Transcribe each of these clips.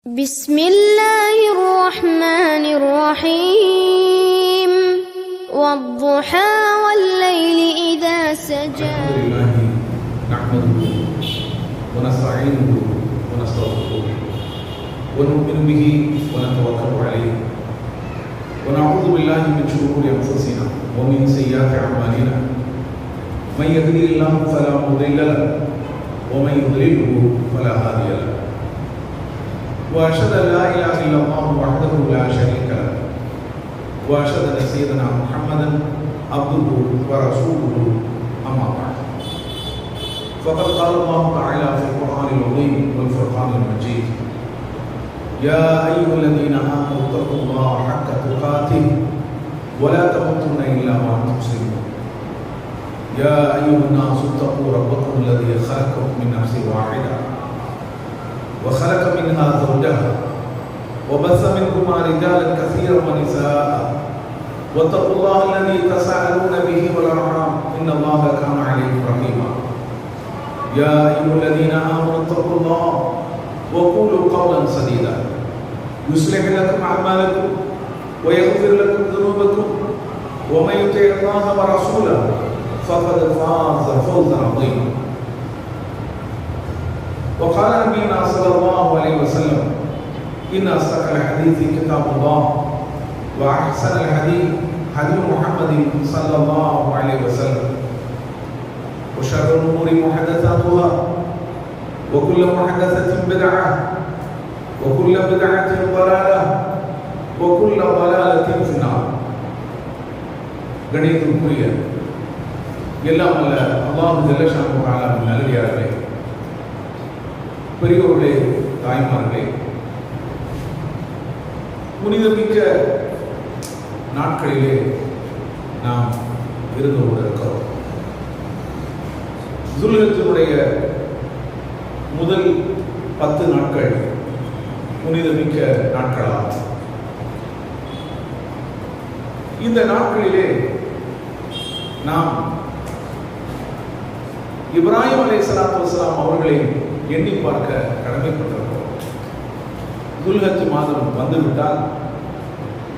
بسم الله الرحمن الرحيم والضحى والليل إذا سجى. الحمد لله نحمده ونستعينه ونستغفره ونؤمن به ونتوكل عليه ونعوذ بالله من شرور أنفسنا ومن سيئات أعمالنا من يهده الله فلا مضل له ومن يضلله فلا هادي له وأشهد أن لا إله إلا الله وحده لا شريك له وأشهد أن سيدنا محمدا عبده ورسوله أما بعد فقد قال الله تعالى في القرآن العظيم والفرقان المجيد يا أيها الذين آمنوا اتقوا الله حق تقاته ولا تموتن إلا وأنتم مسلمون يا أيها الناس اتقوا ربكم الذي خلقكم من نفس واحدة وخلق منها زوجها وبث منهما رجالا كثيرا ونساء واتقوا الله الذي تساءلون به والأرحام إن الله كان عليكم رقيبا يا أيها الذين آمنوا اتقوا الله وقولوا قولا سديدا يصلح لكم أعمالكم ويغفر لكم ذنوبكم ومن يطع الله ورسوله فقد فاز فوزا عظيما. وقال نبينا صلى الله عليه وسلم إن أصدق الحديث كتاب الله وأحسن الحديث حديث محمد صلى الله عليه وسلم وشر الأمور محدثاتها وكل محدثة بدعة وكل بدعة ضلالة وكل ضلالة في النار. கணியத்திற்குரிய எல்லாம் அல்ல அல்லாஹ் ஜல்ல ஷானஹு தஆலாவின் நல்லடியார்களே, பெரியோர்களே, தாய்மார்களே, புனிதமிக்க நாட்களிலே நாம் இருந்து கொண்டிருக்கிறோம். துல்ஹஜ்ஜுடைய முதல் 10 நாட்கள் புனிதமிக்க நாட்களாகும். இந்த நாட்களிலே நாம் இப்ராஹிம் அலைஹிஸ்ஸலாத்து வஸ்ஸலாம் அவர்களை எண்ணி பார்க்க கடமைப்பட்டிருக்கிறோம். துல்ஹஜ் மாதம் வந்துவிட்டால்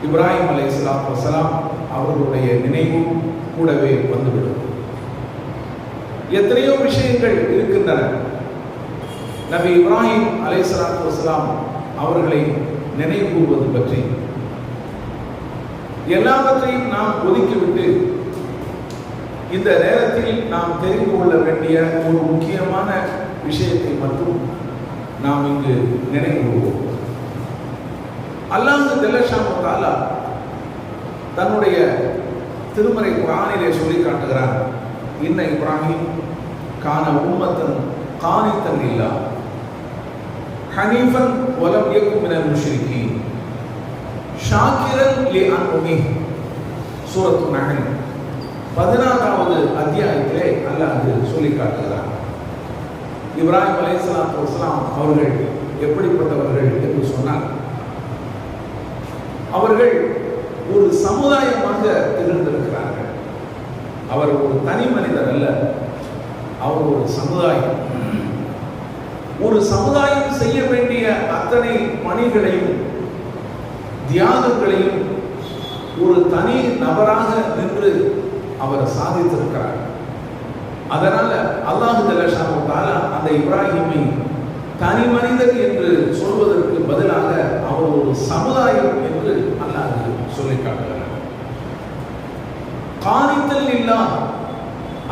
இப்ராஹிம் அலைஹிஸ்ஸலாத்து வஸ்ஸலாம் அவர்களுடைய நினைவும் கூடவே வந்துவிடும். எத்தனையோ விஷயங்கள் இருக்கின்றன. நபி இப்ராஹிம் அலைஹிஸ்ஸலாத்து வஸ்ஸலாம் அவர்களை நினைவுகூர்வது பற்றி எல்லாவற்றையும் நாம் ஒதுக்கிவிட்டு இந்த நேரத்தில் நாம் தெரிந்து கொள்ள வேண்டிய ஒரு முக்கியமான விஷயத்தை மட்டும் நாம் இங்கு நினைவுகூர்வோம். அல்லாஹ் ஜல்ல ஷானஹு தஆலா தன்னுடைய திருமறை குர்ஆனிலே சொல்லி காட்டுகிறார், இன்ன இப்ராஹிம் கான உம்மத்தன் கானித்தன் இல்லா ஹனீஃபன் வலம் யகுன் மினல் முஷ்ரிகீன் ஷாக்கிரன் லிஅன்உமிஹ். சூரத்துன் நஹ்ல் 16வது அத்தியாயத்திலே அல்லாஹ் சொல்லி காட்டுகிறார், இப்ராஹிம் அலைஹிஸ்ஸலாத்து வஸ்ஸலாம் அவர்கள் எப்படிப்பட்டவர்கள் என்று சொன்னார். அவர்கள் ஒரு சமுதாயமாக திகழ்ந்திருக்கிறார்கள். அவர் ஒரு தனி மனிதர் அல்ல, அவர் ஒரு சமுதாயம். ஒரு சமுதாயம் செய்ய வேண்டிய அத்தனை பணிகளையும் தியாகங்களையும் ஒரு தனி நபராக நின்று அவர் சாதித்திருக்கிறார். அதனால அல்லாஹ் ஜல்ல ஷானஹு தஆலா அந்த இப்ராஹிமை தனி மனிதர் என்று சொல்வதற்கு பதிலாக அவர் ஒரு சமுதாயம் என்று அல்லாஹ் சொல்லி காட்டுகிறார். கானித்தல் இல்லாஹ்,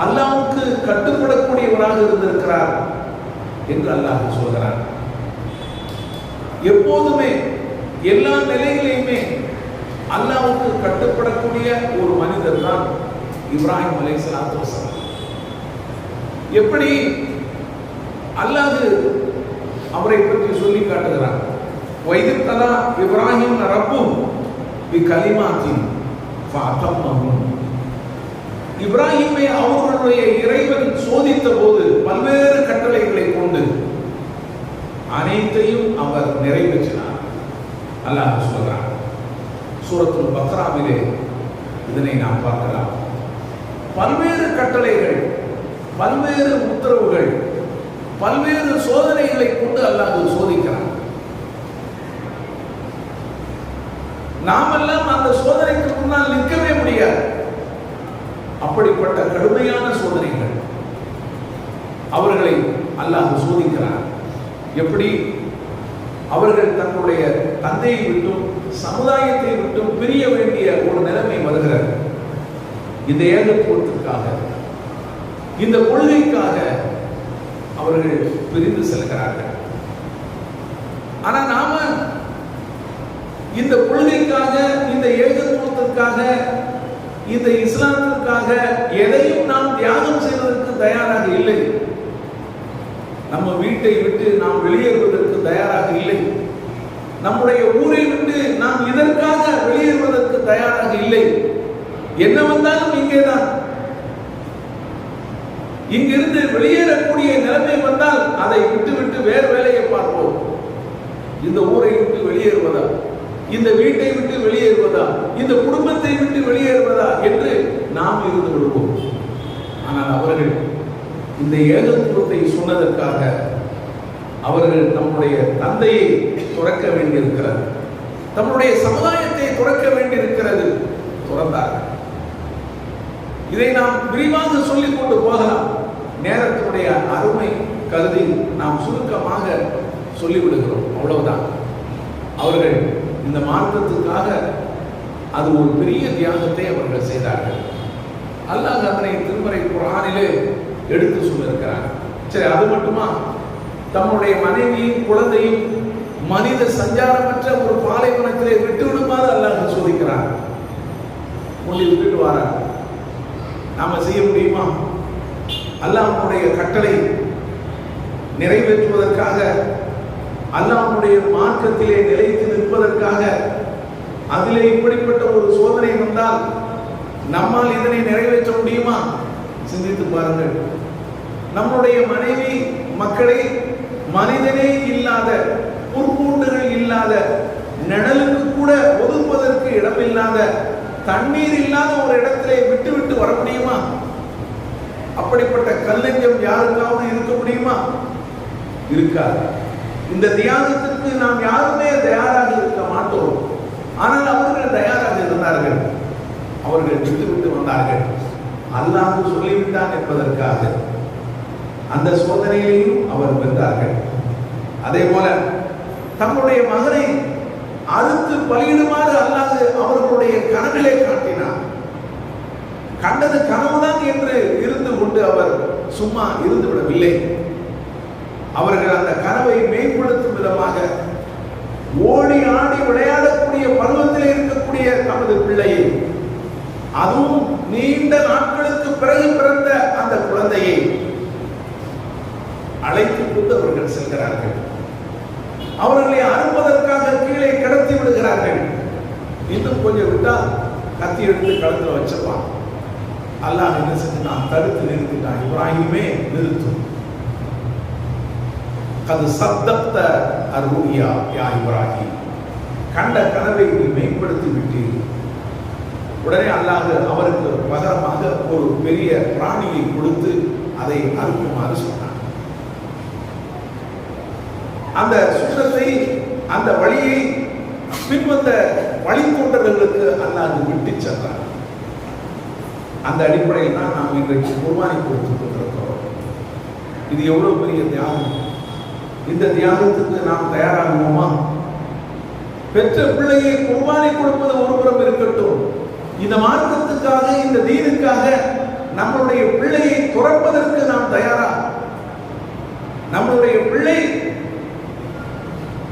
அல்லாஹ்வுக்கு கட்டுப்படக்கூடியவராக இருந்திருக்கிறார் என்று அல்லாஹ் சொல்கிறார். எப்போதுமே எல்லா நிலையிலையுமே அல்லாஹ்வுக்கு கட்டுப்படக்கூடிய ஒரு மனிதர் தான் இப்ராஹிம் அலைஹிஸ்ஸலாத்து வஸ்ஸலாம். எப்படி அல்லாஹ் அவரை பற்றி சொல்லி காட்டுகிறார், வைத் தலா இப்ராஹிம் ரப்பு பி கலிமாத்தின் ஃபஅதம்மஹும். இப்ராஹிமை அவர்களுடைய இறைவன் சோதித்த போது பல்வேறு கட்டளைகளை கொண்டு அனைத்தையும் அவர் நிறைவேற்றினார். அல்லாஹ் சொல்கிறார், சூரத்துல் பக்ராவிலே இதனை நாம் பார்க்கலாம். பல்வேறு கட்டளைகள், பல்வேறு உத்தரவுகள், பல்வேறு சோதனைகளை கொண்டு அல்லாஹ் சோதிக்கிறான். நாமெல்லாம் அந்த சோதனைக்கு முன்னால் நிற்கவே முடியாது. அப்படிப்பட்ட கடுமையான சோதனைகள் அவர்களை அல்லாஹ் சோதிக்கிறார். எப்படி அவர்கள் தன்னுடைய தந்தையை விட்டும் சமுதாயத்தை விட்டும் பிரிய வேண்டிய ஒரு நிலைமை வருகிறது. இந்த ஏகத்துவத்திற்காக, இந்த கொள்கைக்காக அவர்கள் பிரிந்து செல்கிறார்கள். ஆனா நாம இந்த கொள்கைக்காக, இந்த ஏகத்துவத்திற்காக, இந்த இஸ்லாத்திற்காக எதையும் நாம் தியாகம் செய்வதற்கு தயாராக இல்லை. நம்ம வீட்டை விட்டு நாம் வெளியேறுவதற்கு தயாராக இல்லை. நம்முடைய ஊரை விட்டு நாம் இதற்காக வெளியேறுவதற்கு தயாராக இல்லை. என்ன வந்தாலும் இங்கேதான். இங்கிருந்து வெளியேறக்கூடிய நிலைமை வந்தால் அதை விட்டு வேறு வேலையை பார்ப்போம். இந்த ஊரை விட்டு வெளியேறுவதா, இந்த வீட்டை விட்டு வெளியேறுவதா, இந்த குடும்பத்தை விட்டு வெளியேறுவதா என்று நாம் இருந்து விடுவோம். ஆனால் அவர்கள் இந்த ஏகத்துவத்தை சொன்னதற்காக அவர்கள் தம்முடைய தந்தையை துறக்க வேண்டியிருக்கிறது, தம்முடைய சமுதாயத்தை துறக்க வேண்டியிருக்கிறது. துறந்தார்கள். இதை நாம் விரிவாக சொல்லிக் கொண்டு போகலாம். நேரத்தினுடைய அருமை கருதி நாம் சுருக்கமாக சொல்லிவிடுகிறோம், அவ்வளவுதான். அவர்கள் இந்த மார்க்கத்துக்காக அது ஒரு பெரிய தியாகத்தை அவர்கள் செய்தார்கள். அல்லாஹ் அதனை திருமறை குர்ஆனிலே எடுத்து சொல்லியிருக்கிறார். சரி, அது மட்டுமா? தம்முடைய மனைவியும் குழந்தையும் மனித சஞ்சாரமற்ற ஒரு பாலைவனத்திலே விட்டுவிடுமாறு அல்லாஹ் சோதிக்கிறார். கொண்டு விட்டுட்டு வாரார். நாம செய்ய முடியுமா? அல்லாஹ்வுடைய கட்டளை நிறைவேற்றுவதற்காக, அல்லாஹ்வுடைய மார்க்கத்திலே நிலைத்து நிற்பதற்காக அதிலே இப்படிப்பட்ட ஒரு சோதனை வந்தால் நம்மால் இதனை நிறைவேற்ற முடியுமா? சிந்தித்து பாருங்கள். நம்முடைய மனைவி மக்களை மனிதனே இல்லாத, புற்பூண்டுகள் இல்லாத, நிழலுக்கு கூட ஒதுக்குவதற்கு இடமில்லாத, தண்ணீர் இல்லாத ஒரு இடத்திலே விட்டு வர முடியுமா? அப்படிப்பட்ட கல்லஞ்சம் யாருக்காவது இருக்க முடியுமா? இருக்காது. இந்த தியாகத்திற்கு நாம் யாருமே தயாராக இருக்க மாட்டோம். ஆனால் அவர்கள் தயாராக இருந்தார்கள். அவர்கள் விட்டு வந்தார்கள். அல்லாஹ் சொல்லிவிட்டான் என்பதற்காக அந்த சோதனையையும் அவர் வென்றார்கள். அதே போல தம்முடைய மகனை அறுத்து பலியிடுமாறு அல்லாஹ் அவர்களுடைய கனவிலே காட்டினார். கண்டது கனவுதான் என்று இருந்து கொண்டு அவர் சும்மா இருந்து விடவில்லை. அவர்கள் அந்த கனவை மேம்படுத்தும் விதமாக ஓடி ஆடி விளையாடக்கூடிய பருவத்தில் இருக்கக்கூடிய தமது பிள்ளையை, அதுவும் நீண்ட நாட்களுக்கு பிறகு பிறந்த அந்த குழந்தையை அழைத்துக் கொண்டு அவர்கள் செல்கிறார்கள். அவர்களை அறுப்பதற்காக கீழே கடத்தி விடுகிறார்கள். இன்னும் கொஞ்சம் விட்டால் கத்தி எடுத்து களத்துல வச்சப்பான். அல்லாஹ் என்ன செஞ்சுட்டான்? தடுத்து நிறுத்திட்டான். இப்ராஹிமே நிறுத்தும். அது சப்தத்த அருயா யா இப்ராஹிம், கண்ட கனவை மேம்படுத்தி விட்டீர். உடனே அல்லாஹ் அவருக்கு பகரமாக ஒரு பெரிய பிராணியை கொடுத்து அதை அறுக்குமாறு சொன்னார். அந்த சுற்றத்தை, அந்த வழியை பின்வந்த வழித்தோன்றர்களுக்கு அல்லாஹ் விட்டு சென்றார். அந்த அடிப்படையில் தான் நாம் இன்றைக்கு குர்பானி கொடுத்துக் கொண்டிருக்கிறோம். இது எவ்வளவு பெரிய தியாகம்! இந்த தியாகத்துக்கு நாம் தயாராகுவோமா? பெற்ற பிள்ளையை குர்பானி கொடுப்பது ஒருபுறம் இருக்கட்டும், இந்த மார்க்கத்துக்காக, இந்த தீனுக்காக நம்மளுடைய பிள்ளையை துறப்பதற்கு நாம் தயாரா? நம்மளுடைய பிள்ளை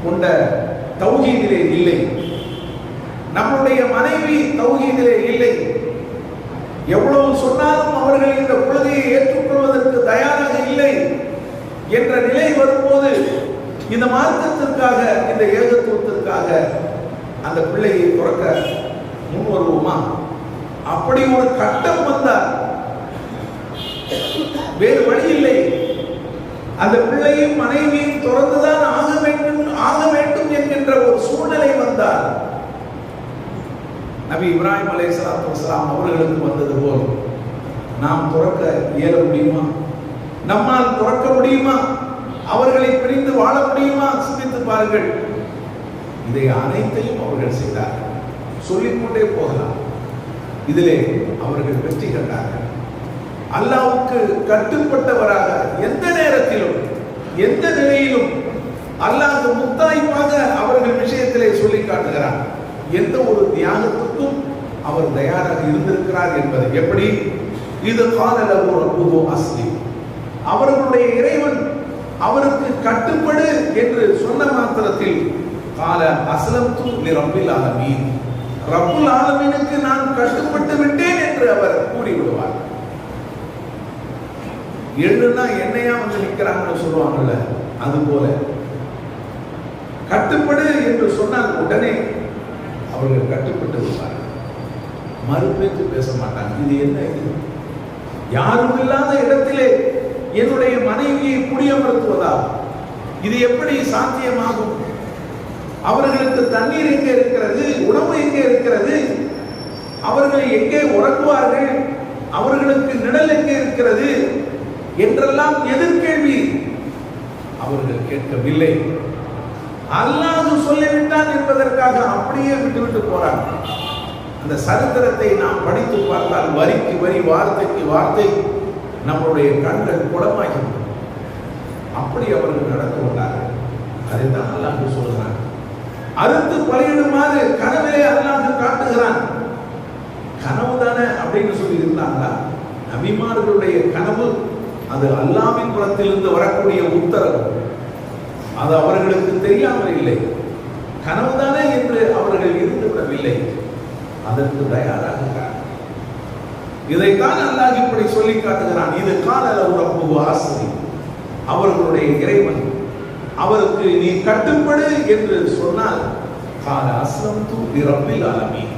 கொண்ட தௌஹீதிலே இல்லை, நம்முடைய மனைவி தௌஹீதிலே இல்லை. எவ்வளவு சொன்னாலும் அவர்கள் இந்த கொள்கையை ஏற்றுக்கொள்வதற்கு தயாராக இல்லை என்ற நிலை வரும்போது இந்த மார்க்கத்திற்காக, இந்த ஏகத்துவத்திற்காக அந்த பிள்ளையை துறக்க முன் வருவோமா? அப்படி ஒரு கட்டம் வந்தால் வேறு வழி இல்லை. அந்த பிள்ளையும் மனைவியும் துறந்துதான் ஆக வேண்டும் என்கின்ற ஒரு சூழ்நிலை வந்தால், நபி இப்ராஹிம் அலைஹிஸ்ஸலாத்து வஸ்ஸலாம் அவர்களுக்கு வந்தது போல் நாம் துறக்க இயல முடியுமா? நம்மால் துறக்க முடியுமா? அவர்களை பிரிந்து வாழ முடியுமா? சிந்தித்து பாருங்கள். இதை அனைத்தையும் அவர்கள் செய்தார்கள். சொல்லிக்கொண்டே போகலாம். இதிலே அவர்கள் வெற்றி கண்டார்கள். அல்லாஹ்வுக்கு கட்டுப்பட்டவராக எந்த நேரத்திலும் எந்த நிலையிலும் அல்லாஹ் முத்தாய்ப்பாக அவர்கள் விஷயத்திலே சொல்லி காட்டுகிறார். எந்த ஒரு தியாகத்துக்கும் அவர் தயாராக இருந்திருக்கிறார் என்பது எப்படி? இது காலலகு ரப்புஹு அஸ்லிம், அவர்களுடைய இறைவன் அவருக்கு கட்டுப்படு என்று சொன்ன மாத்திரத்தில் கால அஸ்லம்து லிரப்பில் ஆலமீன், ரப்புல் ஆலமீனுக்கு நான் கட்டுப்பட்டு விட்டேன் என்று அவர் கூறிவிடுவார். எழுன்னா என்னையா வந்து நிற்கிறாங்கன்னு சொல்லுவாங்கல்ல, அது போல கட்டுப்படு என்று சொன்னால் உடனே அவர்கள் கட்டுப்பட்டு விடுவார்கள். மறுபேச்சு பேச மாட்டாங்க. இது என்ன? இது யாரும் இல்லாத இடத்திலே என்னுடைய மனைவியை குடியமர்த்துவதா? இது எப்படி சாத்தியமாகும்? அவர்களுக்கு தண்ணீர் எங்கே இருக்கிறது? உணவு எங்கே இருக்கிறது? அவர்கள் எங்கே உறங்குவார்கள்? அவர்களுக்கு நிழல் எங்கே இருக்கிறது என்றெல்லாம் எதிர்கேள்வி அவர்கள் கேட்கவில்லை. அல்லாஹ் சொல்லிவிட்டான் என்பதற்காக அப்படியே விட்டுவிட்டு போறாங்க. அந்த சரித்திரத்தை நாம் படித்து பார்த்தால் வரிக்கு வரி, வார்த்தைக்கு வார்த்தை நம்முடைய கண்கள் குளமாகிவிடும். அப்படி அவர்கள் நடந்து கொண்டார்கள். அதைத்தான் அல்லாஹ் சொல்கிறான். அறுத்து பலியிடுமாறு கனவிலே அல்லாஹ் காட்டுகிறான். கனவு தானே அப்படின்னு சொல்லி இருந்தாங்களா? நபிமார்களுடைய கனவு அது அல்லாஹ்வின் புறத்திலிருந்து வரக்கூடிய உத்தரவு. அது அவர்களுக்கு தெரியாமல் இல்லை. கனவுதானே என்று அவர்கள் இருந்துவிடவில்லை. அதற்கு தயாராகிறார். இதைத்தான் அல்லாஹ் இப்படி சொல்லி காட்டுகிறான். இது காலலகு ரப்புஹு அஸ்லிம், அவர்களுடைய இறைவன் அவருக்கு நீ கட்டுப்படு என்று சொன்னால் கால அஸ்லம்து லிரப்பில் ஆலமீன்,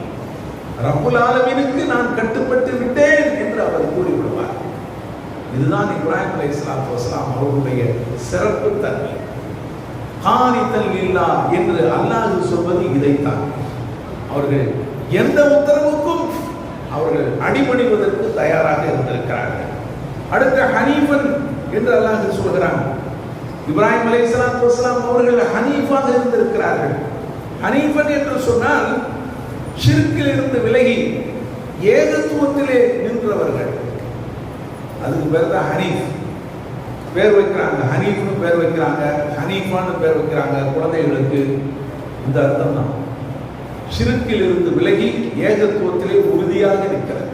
ரப்புல் ஆலமீனுக்கு நான் கட்டுப்பட்டு விட்டேன் என்று அவர் கூறிவிடுவார். இதுதான் இப்ராஹிம் அலைஹிஸ்ஸலாத்து வஸலாம் அவர்களுடைய சிறப்பு தன்மை. கானித்தல் இல்லா என்று அல்லாஹ் சொல்வது இதைத்தான். அவர்கள் எந்த உத்தரவுக்கும் அவர்கள் அடிபணிவதற்கு தயாராக இருந்திருக்கிறார்கள். அடுத்த ஹனீஃபன் என்று அல்லாஹ் சொல்கிறான். இப்ராஹிம் அலைஹிஸ்ஸலாத்து வஸலாம் அவர்கள் ஹனீஃபாக இருந்திருக்கிறார்கள். ஹனீஃபன் என்று சொன்னால் ஷிர்கில் இருந்து விலகி ஏகத்துவத்திலே நின்றவர்கள். அதுக்கு பேர் தான் ஹனீஃப். பேர் வைக்கிறாங்க, ஹனீஃப்னு பேர் வைக்கிறாங்க, ஹனீஃபான்னு பேர் வைக்கிறாங்க குழந்தைகளுக்கு. இந்த அர்த்தம் தான். ஷிர்கில் இருந்து விலகி ஏகத்துவத்திலே உறுதியாக நிற்கிறது.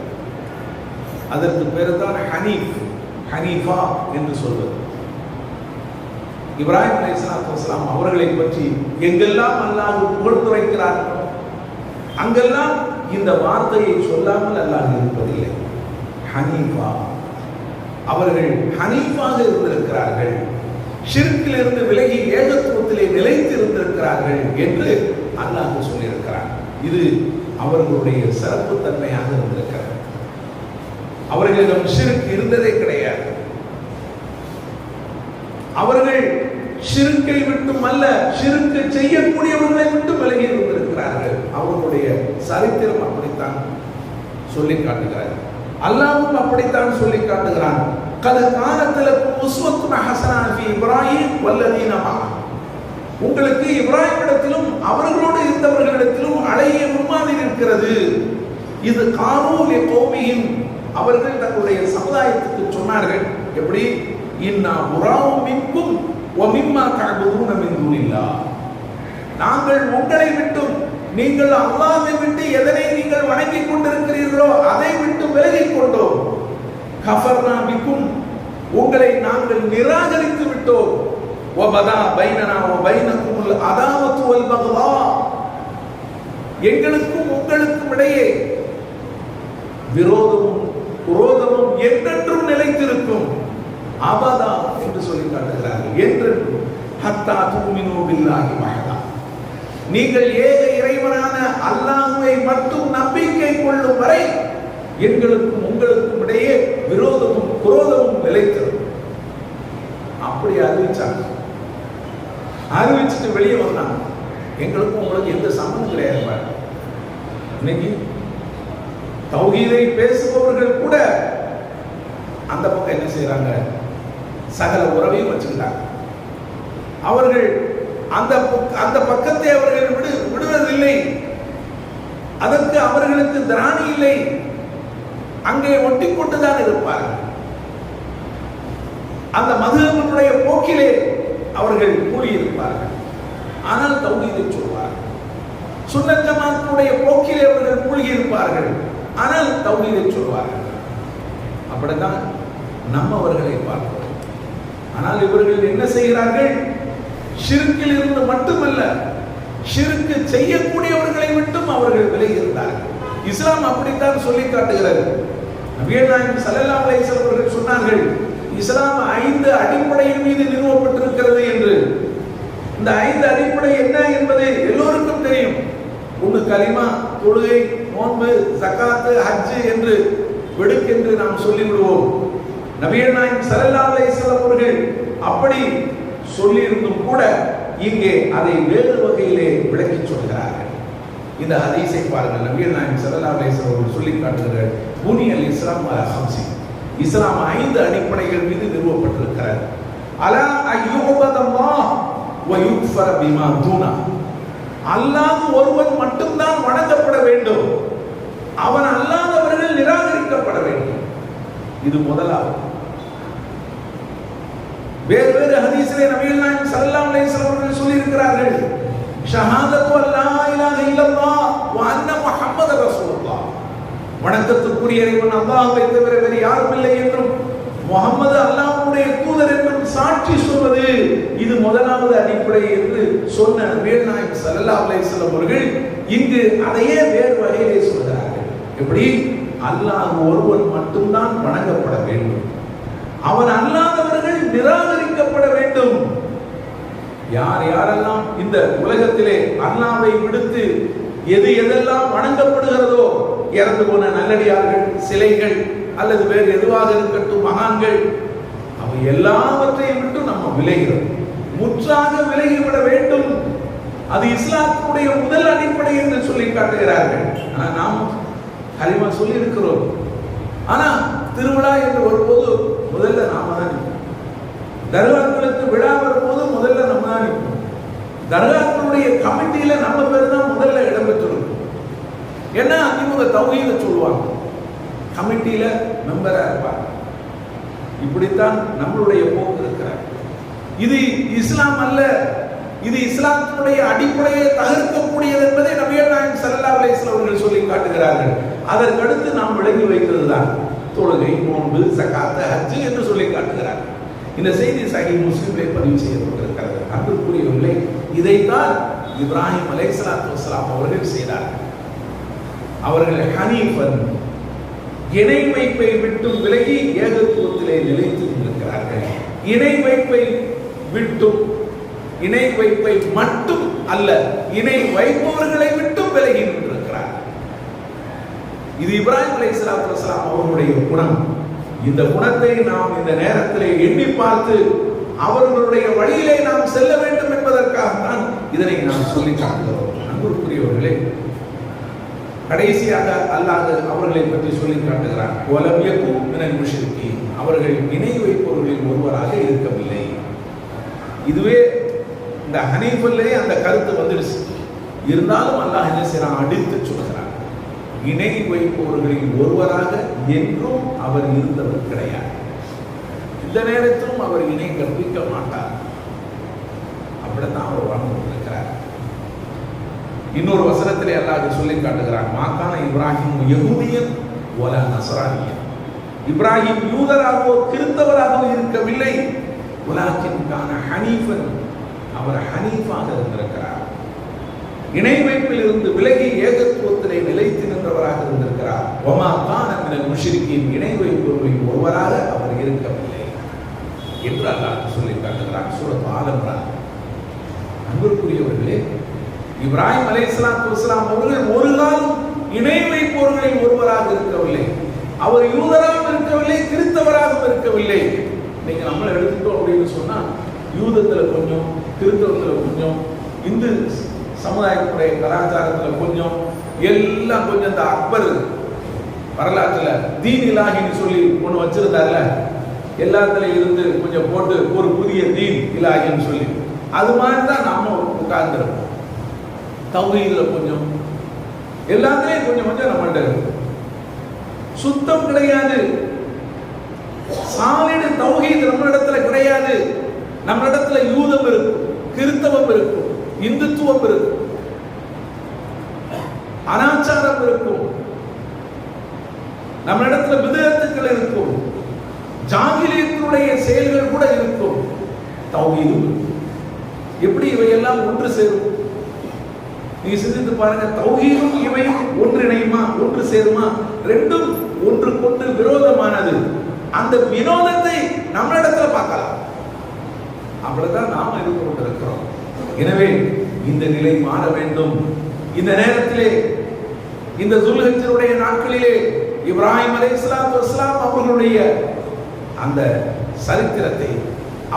அதற்கு பேர் தான் ஹனீஃப், ஹனீஃபா என்று சொல்வது. இப்ராஹிம் அலைஹிஸ்ஸலாத்து வஸலாம் அவர்களை பற்றி எங்கெல்லாம் அல்லாஹ் புகழ்ந்துரைக்கிறார் அங்கெல்லாம் இந்த வார்த்தையை சொல்லாமல் அல்லாஹ் இருப்பதில்லை. ஹனீஃபா, அவர்கள் ஹனீஃபாக இருந்திருக்கிறார்கள், ஷிர்கில் இருந்து விலகி ஏகத்துவத்திலே நிலைத்து இருந்திருக்கிறார்கள் என்று அல்லாஹ் சொல்லியிருக்கிறார். இது அவர்களுடைய சிறப்பு தன்மையாக இருந்திருக்கிறது. அவர்களிடம் ஷிர்க் இருந்ததே கிடையாது. அவர்கள் ஷிர்க்கை விட்டும் அல்ல, ஷிர்க்கு செய்யக்கூடியவர்களை விட்டு விலகி இருந்திருக்கிறார்கள். அவர்களுடைய சரித்திரம் அப்படித்தான் சொல்லி காட்டுகிறார். அல்லாஹ்வும் அப்படித்தான் சொல்லி காட்டுகிறான். கத கானத் லக்கும் உஸ்வத்துன் ஹஸனா ஃபீ இப்ராஹீம் வல்லதீன மஅஹு, உங்களுக்கு இப்ராஹிமிடத்திலும் அவர்களோடு இருந்தவர்களிடத்திலும் அழகிய முன்மாதிரி இருக்கிறது. இது கானூ லிகௌமிஹிம், அவர்கள் தங்களுடைய சமுதாயத்துக்கு சொன்னார்கள். எப்படி? இன்னா புராஉ மின்கும் வ மிம்மா தஅபுதூன மின் தூனில்லாஹ், நாங்கள் உங்களை விட்டும் நீங்கள் அல்லாஹ்வை விட்டு எதனை நீங்கள் வணங்கிக் கொண்டிருக்கிறீர்களோ அதை விட்டு விலகிக் கொண்டோம். கஃபர்னா பிக்கும், உங்களை நாங்கள் நிராகரித்து விட்டோம். வபதா பைனனா வ பைனகுமுல் அதாவத்து வல் பக்தா, எங்களுக்கும் உங்களுக்கும் இடையே விரோதமும் குரோதமும் என்றென்றும் நிலைத்திருக்கும். அபதா என்று சொல்லி காட்டுகிறார்கள். என்றென்றும். ஹத்தா துமினு பில்லாஹி வஹதா, நீங்கள் ஏக இறைவனான அல்லாஹ்வை மட்டும் நம்பிக்கை கொள்ளும் வரை எங்களுக்கும் உங்களுக்கும் இடையே விரோதமும் குரோதமும் நிலைத்திருக்கும். அப்படி அறிவிச்சாங்க. அறிவிச்சுட்டு வெளியே வந்தாங்க. எங்களுக்கும் உங்களுக்கு எந்த சம்பந்தம் கிடையாது. இன்னைக்கு தௌஹீதை பேசுபவர்கள் கூட அந்த பக்கம் என்ன செய்யறாங்க? சகல உறவையும் வச்சுக்கிட்டாங்க. அவர்கள் அந்த பக்கத்தை அவர்கள் விடுவதில்லை. அது அவர்களுக்கு திராணி இல்லை, அங்கே ஒட்டி கொண்டுதான் இருப்பார்கள். அந்த மதுஹபினுடைய போக்கிலே அவர்கள் கூடியிருப்பார்கள். ஆனால் தௌஹீதை சொல்வார்கள். சுன்னத் ஜமாத்தினுடைய போக்கிலே அவர்கள் மூழ்கி இருப்பார்கள். ஆனால் தௌஹீதை சொல்வார்கள். அப்படித்தான் நம்மவர்களை பார்க்கிறோம். ஆனால் இவர்கள் என்ன செய்கிறார்கள்? ஷிர்கில் இருந்து மட்டுமல்ல, ஷிர்க் செய்யக்கூடியவர்களை விட்டும் அவர்கள் விலகி இருந்தார்கள். இஸ்லாம் அப்படித்தான் சொல்லி காட்டுகிறது. நபிகள் நாயகம் ஸல்லல்லாஹு அலைஹி வஸல்லம் அவர்கள் சொன்னார்கள், இஸ்லாம் 5 அடிப்படையின் மீது நிறுவப்பட்டிருக்கிறது என்று. இந்த 5 அடிப்படை என்ன என்பது எல்லோருக்கும் தெரியும். ஒன்று கலிமா, தொழுகை, நோன்பு, ஜகாத், ஹஜ் என்று வெடுக்கென்று நாம் சொல்லிவிடுவோம். நபிகள் நாயகம் ஸல்லல்லாஹு அலைஹி வஸல்லம் அவர்கள் அப்படி சொல்லியிருந்தும் கூட இங்கே அதை வேறு வகையிலே விளக்கி சொல்கிறார்கள். இந்த ஹதீஸை பாருங்கள். நபிகள் நாயகம் ஸல்லல்லாஹு அலைஹி வஸல்லம் அவர்கள் சொல்லி காட்டுகிறார்கள், புனியல் இஸ்லாம் அலா ஹம்ஸி, இஸ்லாம் 5 அடிப்படைகள் மீது நிறுவப்பட்டிருக்கிறது. அலா அய்யுபதல்லாஹ் வ யுக்ஃபர பிமா தூனா, அல்லாஹ் ஒருவன் மட்டும்தான் வணங்கப்பட வேண்டும், அவன் அல்லாதவர்கள் நிராகரிக்கப்பட வேண்டும். இது முதலாவது. வேறு வேறு ஹதீஸிலே நபிகள் நாயகம் ஸல்லல்லாஹு அலைஹி வஸல்லம் அவர்கள் சொல்லி இருக்கிறார்கள், ஷஹாதத்து அல்லா இலாஹ இல்லல்லாஹ் வ அன்ன முஹம்மது ரசூலுல்லாஹ், வணக்கத்துக்குரிய இறைவன் அல்லாஹ்வை தவிர வேறு யாரும் இல்லை என்றும் முஹம்மது அல்லாஹ்வுடைய தூதர் என்றும் சாட்சி சொல்வது, இது முதலாவது அடிப்படை என்று சொன்ன நபிகள் நாயகம் ஸல்லல்லாஹு அலைஹி வஸல்லம் அவர்கள் இங்கு அதையே வேறு வகையிலே சொல்கிறார்கள். எப்படி? அல்லாஹ் ஒருவன் மட்டும்தான் வணங்கப்பட வேண்டும், அவன் அல்லாதவர்கள் நிராகரிக்கப்பட வேண்டும். யார் யாரெல்லாம் இந்த உலகத்திலே அல்லாஹ்வை விடுத்து எது எதெல்லாம் வணங்கப்படுகிறதோ, இறந்து போன நல்லடியார்கள், சிலைகள் அல்லது வேறு எதுவாக இருக்கட்டும், மகான்கள், அவை எல்லாவற்றையும் விட்டு நம்ம விலகிறோம், முற்றாக விலகிவிட வேண்டும். அது இஸ்லாத்துடைய முதல் அடிப்படை என்று சொல்லி காட்டுகிறார்கள். ஆனால் நாம் கலிமா சொல்லி இருக்கிறோம். ஆனா திருவிழா என்று வரும்போது முதல்ல நாம தான் நிற்போம். தர்காக்களுக்கு விழா வரும்போது முதல்ல நம்ம தான் நிற்போம். தர்காக்களுடைய கமிட்டியில நம்ம பேர் தான் முதல்ல இடம்பெற்றிருக்கும். ஏன்னா இவங்க தௌஹீத சொல்லுவாங்க, கமிட்டியில மெம்பரா இருப்பாங்க. இப்படித்தான் நம்மளுடைய போக்கு இருக்கிறார். இது இஸ்லாம் அல்ல, இது இஸ்லாத்தினுடைய அடிப்படையை தகர்க்கக்கூடியது என்பதை நபிகள் நாயகம் ஸல்லல்லாஹு அலைஹி வஸல்லம் அவர்கள் சொல்லி காட்டுகிறார்கள். அதற்கடுத்து நாம் விளங்கி வைத்ததுதான் தொழுகை, நோன்பு, ஜகாத், ஹஜ் என்று சொல்லி காட்டுகிறார்கள். இந்த செய்தி சஹீஹ் முஸ்லிமிலே பதிவு செய்யப்பட்டிருக்கிறது. அன்புக்குரியவர்களே, இதைத்தான் இப்ராஹிம் அலைஹிஸ்ஸலாத்து வஸ்ஸலாம் அவர்கள் செய்தார்கள். அவர்கள் ஹனீஃபன், இணை வைப்பை விட்டு விலகி ஏகத்துவத்திலே நிலைத்து கொண்டிருக்கிறார்கள். இணை வைப்பை விட்டும், இணை வைப்பை மட்டும் அல்ல, இணை வைப்பவர்களை விட்டும் விலகி நின்றிருக்கிறார்கள். இது இப்ராஹிம் அலைஹிஸ்ஸலாத்து வஸ்ஸலாம் அவர்களுடைய குணம். இந்த குணத்தை நாம் இந்த நேரத்திலே எண்ணி பார்த்து அவர்களுடைய வழியிலே நாம் செல்ல வேண்டும் என்பதற்காகத்தான் இதனை நாம் சொல்லி காட்டுகிறோம். அன்புக்குரியவர்களே, கடைசியாக அல்லாஹ் அவர்களை பற்றி சொல்லி காட்டுகிறார், வலம் யகு மினல் முஷ்ரிகீன், அவர்கள் இணை வைப்பவர்களில் ஒருவராக இருக்கவில்லை. இதுவே இந்த ஹனீஃபிலே அந்த கருத்து வந்துடுச்சு. இருந்தாலும் அல்லாஹ் என்ன செய்யறான்? அடித்து சொல்கிறார், இணை வைப்பவர்களில் ஒருவராக என்றும் அவர் இருந்தவர் கிடையாது. இந்த நேரத்திலும் அவர் இணை கற்பிக்க மாட்டார். அப்படித்தான் அவர் வாழ்ந்து கொண்டிருக்கிறார். இன்னொரு வசனத்திலே அல்லாஹ் சொல்லி காட்டுகிறார், மாகான இப்ராஹிம் யஹூதியன் வலா நஸ்ரானியன், இப்ராஹிம் யூதராகவோ கிறிஸ்தவராகவோ இருக்கவில்லை, வலாக்கின் கான ஹனீஃபன், அவர் ஹனீஃபாக இருந்திருக்கிறார். இணை வைப்பில் இருந்து விலகி ஏகத்துவத்திலே நிலைத்து நின்றவராக இருந்திருக்கிறார். வமா கான மினல் முஷ்ரிகீன், இணை வைப்பவர்களில் ஒருவராக அவர் இருக்கவில்லை என்று அல்லாஹ் சொல்லி காட்டுகிறார். சூரத் ஆல் இம்ரான். அன்புக்குரியவர்களே, இப்ராஹிம் அலைஹிஸ்ஸலாத்து வஸ்ஸலாம் அவர்கள் ஒரு காலம் இணை வைப்பவர்களில் ஒருவராக இருக்கவில்லை. அவர் யூதராகவும் இருக்கவில்லை, கிறிஸ்தவராகவும் இருக்கவில்லை. நீங்க நம்மளை எடுத்துட்டோம் அப்படின்னு சொன்னா, யூதத்துல கொஞ்சம், கிறிஸ்தவத்துல கொஞ்சம், இந்து சமுதாயத்துடைய கலாச்சாரத்தில் கொஞ்சம், எல்லாம் கொஞ்சம். இந்த அக்பர் வரலாற்றில் தீன் இலாஹின்னு சொல்லி ஒன்று வச்சிருந்தார்ல, எல்லாத்துலையும் இருந்து கொஞ்சம் போட்டு ஒரு புதிய தீன் இலாஹின்னு சொல்லி, அது மாதிரி தான் நாம உட்கார்ந்துருப்போம். தௌஹீதுல கொஞ்சம், எல்லாத்துலயும் கொஞ்சம் கொஞ்சம் நம்மள்ட்ட இருக்கு. சுத்தம் கிடையாது. சாலிடு தௌஹீத் நம்மளிடத்துல கிடையாது. நம்மளிடத்துல யூதம் இருக்கும், கிறிஸ்தவம் இருக்கும், இந்துத்துவம் இருக்கும், அனாச்சாரம் இருக்கும், நம்மளிடத்துல விதத்துக்கள் இருக்கும், ஜாகிலியத்தினுடைய செயல்கள் கூட இருக்கும், தௌஹீதும். எப்படி இவையெல்லாம் ஒன்று சேரும்? நீங்க சிந்தித்து பாருங்க. தௌஹீதும் இவையும் ஒன்றிணையுமா, ஒன்று சேருமா? ரெண்டும் ஒன்றுக்கொன்று விரோதமானது. அந்த வினோதத்தை நம்மளிடத்துல பார்க்கலாம். அவ்வளவுதான் நாம இருந்து கொண்டிருக்கிறோம். எனவே இந்த நிலை மாற வேண்டும். இந்த நேரத்திலே, இந்த துல்ஹஜ்ஜுடைய நாட்களிலே இப்ராஹிம் அலைஹிஸ்ஸலாத்து வஸ்ஸலாம் அவர்களுடைய அந்த சரித்திரத்தை,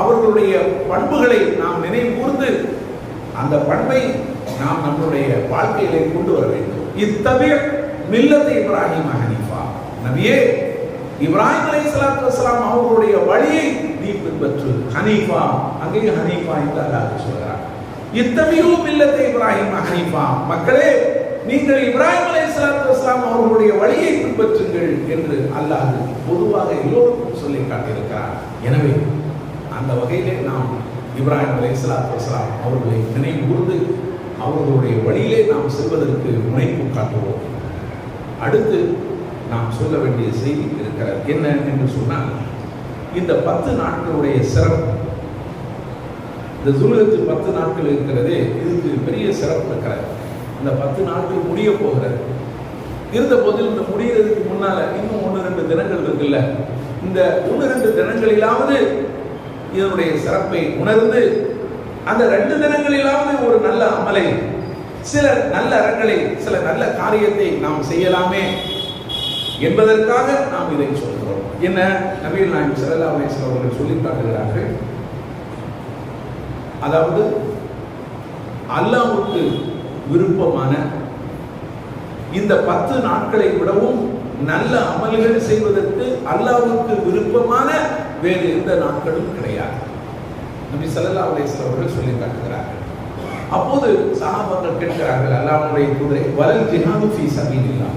அவர்களுடைய பண்புகளை நாம் நினைவு கூர்ந்து அந்த பண்பை நாம் நம்முடைய வாழ்க்கையிலே கொண்டு வர வேண்டும். இத்தபிஅ மில்லத் இப்ராஹிம் ஹனீஃபா. நபியே, இப்ராஹிம் அலைஹிஸ்ஸலாத்து வஸ்ஸலாம் அவர்களுடைய வழியை நீ பின்பற்று. ஹனீஃபா, அங்கே ஹனீஃபா என்று அல்லாஹ் சொல்கிறார். இத்தபிஉ மில்லத் இப்ராஹிம் ஹனீஃபா. மக்களே, நீங்கள் இப்ராஹிம் அலைஹிஸ்ஸலாத்து வஸ்ஸலாம் அவர்களுடைய வழியை பின்பற்றுங்கள் என்று அல்லாஹ் பொதுவாக எல்லோருக்கும் சொல்லி காட்டியிருக்கிறார். எனவே அந்த வகையிலே நாம் இப்ராஹிம் அலைஹிஸ்ஸலாத்து வஸ்ஸலாம் அவர்களை நினைவு கூர்ந்து அவர்களுடைய வழியிலே நாம் செல்வதற்கு முனைப்பு காட்டுவோம். அடுத்து நாம் சொல்ல வேண்டிய செய்தி இருக்கிறது. என்ன என்று சொன்னால், இந்த 10 நாட்களுடைய சிறப்பு, இந்த துல்ஹஜ் 10 நாட்கள் இருக்கிறதே, இதுக்கு பெரிய சிறப்பு இருக்கிறது. இந்த 10 நாட்கள் முடிய போகிறது. இருந்த போதில் இந்த முடிகிறதுக்கு முன்னால இன்னும் 1-2 தினங்கள் இருக்குல்ல. இந்த 1-2 தினங்களிலாவது இதனுடைய சிறப்பை உணர்ந்து, அந்த 2 தினங்களிலாவது ஒரு நல்ல அமலை, சில நல்ல அறங்களை, சில நல்ல காரியத்தை நாம் செய்யலாமே என்பதற்காக நாம் இதை சொல்கிறோம். என்ன நபிகள் நாயகம் ஸல்லல்லாஹு அலைஹி வஸல்லம் அவர்கள் சொல்லி காட்டுகிறார்கள். அதாவது அல்லாஹ்வுக்கு விருப்பமான இந்த 10 நாட்களை விடவும் நல்ல அமல்கள் செய்வதற்கு அல்லாஹ்வுக்கு விருப்பமான வேறு எந்த நாட்களும் கிடையாது. நபி ஸல்லல்லாஹு அலைஹி வஸல்லம் அவர்கள் சொல்லி காட்டுகிறார்கள். அப்போது சஹாபாக்கள் கேட்கிறார்கள், அல்லாஹ்வுடைய தூதரே, வலல் ஜிஹாது ஃபீ சபீலில்லாஹ்,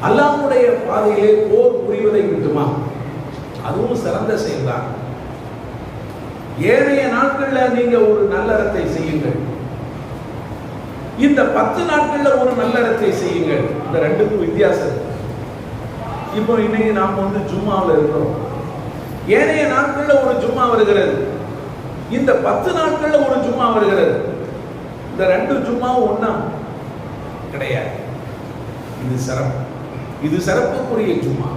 அல்லாஹ்வுடைய பாதையிலே போர் புரிவதை விட்டுமா? அதுவும் சிறந்த செயல்தான். ஏனைய நாட்கள்ல நீங்க ஒரு நல்லறத்தை செய்யுங்கள், இந்த 10 நாட்கள்ல ஒரு நல்லறத்தை செய்யுங்கள். இந்த ரெண்டுக்கும் வித்தியாசம் இருக்கு. இப்போ இன்னைக்கு நாம் ஜும்மாவில் இருக்கிறோம். ஏனைய நாட்கள்ல ஒரு ஜும்மா வருகிறது, இந்த 10 நாட்கள்ல ஒரு ஜும்மா வருகிறது. இந்த 2 ஜும்மாவும் ஒண்ணா கிடையாது. இது சிறப்பு, இது சிறப்புக்குரிய ஜும்மா.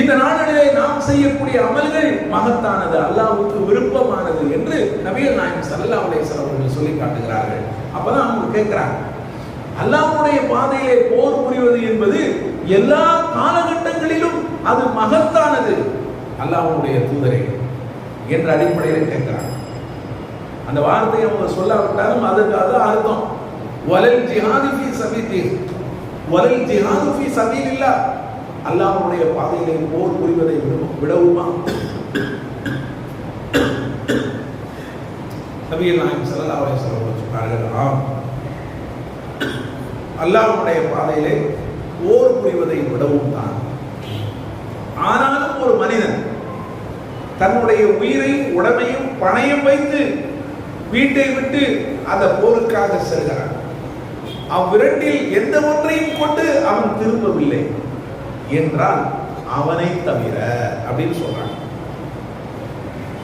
இந்த நாளிலே நாம் செய்யக்கூடிய அமல்கள் மகத்தானது, அல்லாஹ்வுக்கு விருப்பமானது என்று நபிகள் நாயகம் ஸல்லல்லாஹு அலைஹி வஸல்லம் அவர்கள் சொல்லி காட்டுகிறார்கள். அப்பதான் அவங்க கேட்கிறாங்க, அல்லாஹ்வுடைய பாதையிலே போர் புரிவது என்பது எல்லா காலகட்டங்களிலும் அது மகத்தானது அல்லாஹ்வுடைய தூதரே என்ற அடிப்படையில் கேட்கிறாங்க. அந்த வார்த்தையை அவங்க சொல்லாவிட்டாலும் அதுக்கு அது அர்த்தம். வலல் ஜிஹாது ஃபீ சபீலில்லாஹ், வலல் ஜிஹாது ஃபீ சபீலில்லாஹ், அல்லாஹ்வுடைய பாதையிலே போர் புரிவதை விடவுமா? நபிகள் நாயகம் ஸல்லல்லாஹு அலைஹி வஸல்லம் சொன்னார்கள், அல்லாஹ்வுடைய பாதையிலே போர் புரிவதை விடவும் தான். ஆனாலும் ஒரு மனிதன் தன்னுடைய உயிரையும் உடமையும் பணயம் வைத்து வீட்டை விட்டு அந்த போருக்காக செல்கிறான். அவ்விரண்டில் எந்த ஒன்றையும் கொண்டு அவன் திரும்பவில்லை என்றால் அவனை தவிர அப்படின்னு சொல்றாங்க.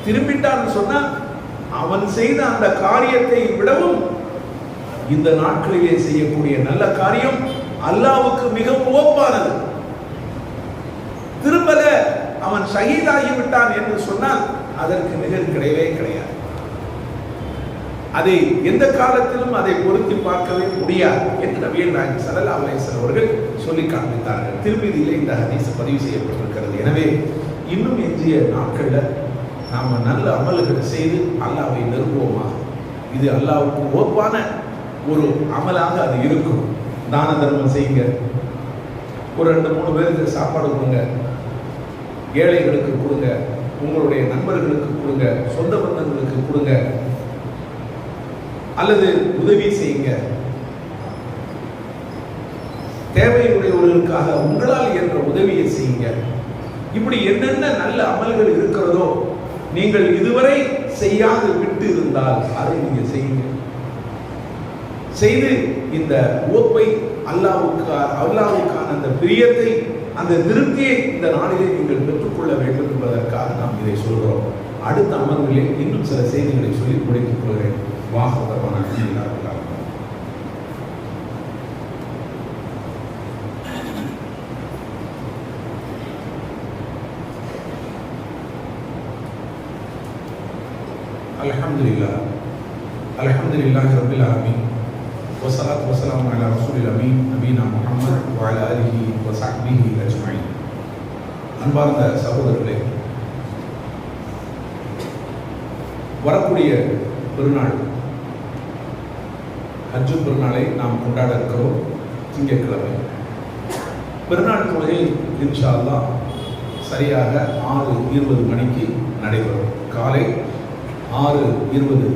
திரும்பிட்டான்னு சொன்னா அவன் செய்த அந்த காரியத்தை விடவும் இந்த நாட்களிலே செய்யக்கூடிய நல்ல காரியம் அல்லாஹ்வுக்கு மிகவும் ஒப்பானது. திரும்பல, அவன் ஷஹீதாகி விட்டான் என்று சொன்னால் அதற்கு நிகழ் கிடையவே கிடையாது. அதை எந்த காலத்திலும் அதை பொருத்தி பார்க்கவே முடியாது என்று நபிகள் நாயகம் ஸல்லல்லாஹு அலைஹி வஸல்லம் அவர்கள் சொல்லி காண்பித்தார்கள். திருமதியிலே இந்த ஹதீஸ் பதிவு செய்யப்பட்டிருக்கிறது. எனவே இன்னும் எஞ்சிய நாட்கள்ல நாம நல்ல அமல்களை செய்து அல்லாஹ்வை நெருங்குவோமா? இது அல்லாஹ்வுக்கு ஒப்பான ஒரு அமலாக அது இருக்கும். தான தர்மம் செய்யுங்க, ஒரு 2-3 பேருக்கு சாப்பாடு கொடுங்க, ஏழைகளுக்கு கொடுங்க, உங்களுடைய நண்பர்களுக்கு கொடுங்க, சொந்த பந்தங்களுக்கு கொடுங்க, அல்லது உதவி செய்யுங்க. தேவையுடையவர்களுக்காக உங்களால் என்ற உதவியை செய்யுங்க. இப்படி என்னென்ன நல்ல அமல்கள் இருக்கிறதோ நீங்கள் இதுவரை செய்யாது விட்டு இருந்தால் அதை நீங்க செய்யுங்க. செய்து இந்த உவப்பை அல்லாஹ்வுக்கான அந்த பிரியத்தை, அந்த திருப்தியை இந்த நாளிலே நீங்கள் பெற்றுக்கொள்ள வேண்டும் என்பதற்காக நாம் இதை சொல்கிறோம். அடுத்த அமர்விலே இன்னும் சில செய்திகளை சொல்லி முடித்துக் கொள்கிறேன். வாஹதமான அல்ஹம்துலில்லாஹி ரப்பில் ஆலமீன் வஸ்ஸலாத்து வஸ்ஸலாமு அலா ரசூலில் அமீன் நபீனா முஹம்மத் வ அலா ஆலிஹி வ ஸஹ்பிஹி அஜ்மஈன். அன்பார்ந்த சகோதரர்களே, வரக்கூடிய பெருநாள் ஹஜ்ஜு பெருநாளை நாம் கொண்டாட இருக்கிறோம். திங்கட்கிழமை பெருநாள் தொழுகை இன்ஷா அல்லாஹ் சரியாக 6:20 மணிக்கு நடைபெறும். காலை 6:20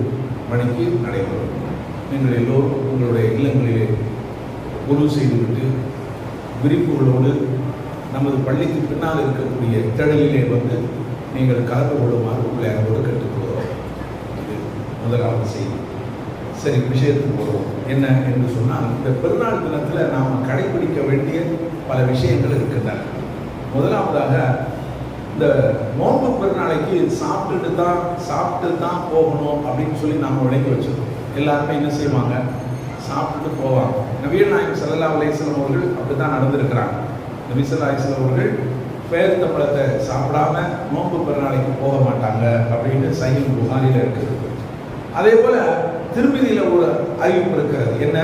மணிக்கு நடைபெறும். நீங்கள் எல்லோரும் உங்களுடைய இல்லங்களிலே உரு செய்துவிட்டு விரிப்புகளோடு நமது பள்ளிக்கு பின்னால் இருக்கக்கூடிய திடலிலே வந்து நீங்கள் கலந்து கொள்ளுமாறு உங்களை அன்போடு கேட்டுக்கொள்கிறோம். இது முதலாவது செய்தி. சரி, விஷயத்துக்கு வருவோம். என்ன என்று சொன்னால், இந்த பெருநாள் தினத்தில் நாம் கடைபிடிக்க வேண்டிய பல விஷயங்கள் இருக்கின்றன. முதலாவதாக, இந்த நோன்பு பெருநாளைக்கு சாப்பிட்டு தான் போகணும் அப்படின்னு சொல்லி நாம் விளக்கி வச்சிருக்கோம். எல்லாருமே என்ன செய்வாங்க? சாப்பிட்டுட்டு போவாங்க. நபிகள் நாயகம் ஸல்லல்லாஹு அலைஹி வஸல்லம் அவர்கள் அப்படித்தான் நடந்திருக்கிறாங்க. நபி ஸல்லல்லாஹு அலைஹி வஸல்லம் அவர்கள் பேரித்தம்பழத்தை சாப்பிடாம நோன்பு பெருநாளைக்கு போக மாட்டாங்க அப்படின்னு சஹீஹ் புகாரில இருக்குது. அதே போல திருமதியில ஒரு அறிவிப்பு இருக்கிறது. என்ன?